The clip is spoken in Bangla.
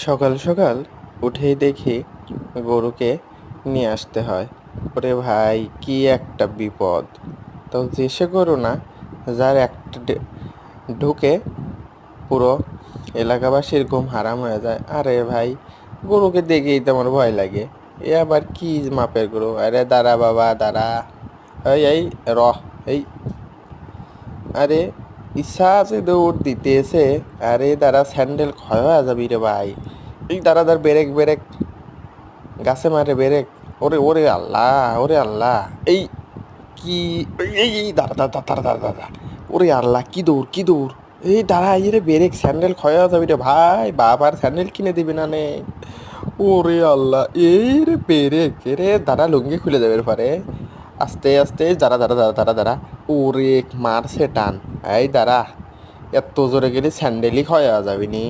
সকাল সকাল উঠেই দেখি গরুকে নিয়ে আসতে হয়। ওরে ভাই, কি একটা বিপদ! তো দেশে গরু না, যার একটা ঢুকে পুরো এলাকাবাসীর ঘুম হারাম হয়ে যায়। আরে ভাই, গরুকে দেখেই তো আমার ভয় লাগে। এ আবার কি মাপের গরু! আরে দাঁড়া বাবা, দাঁড়া। এই এই র এই আরে, ইচ্ছা আছে দৌড় দিতে এসে, আরে দাঁড়া, স্যান্ডেল ক্ষয় হয়ে যাবি রে ভাই। এই দাঁড়া দাঁড়া, ব্রেক ব্রেক, গাছে মারে ব্রেক। ওরে ওরে আল্লাহ, ওরে আল্লাহ। এই কি, এই দাঁড়া দাঁড়া দাঁড়া দাঁড়া দাঁড়া। ওরে আল্লাহ, কি দৌড় কি দৌড়! এই দাঁড়া, এই রে ব্রেক, স্যান্ডেল ক্ষয় হয়ে যাবি রে ভাই। বাবার স্যান্ডেল কিনে দিবি না নে? ওরে আল্লাহ, এই রে ব্রেক, রে দাঁড়া, লুঙ্গি খুলে যাবে পারে। আস্তে আস্তে, দাঁড়া দাঁড়া দাঁড়া দাঁড়া দাঁড়া। ওরে মারছে টান। এই দাঁড়া, এত জোরে গেলে স্যান্ডেলই ক্ষয় হয়ে যাবি নি।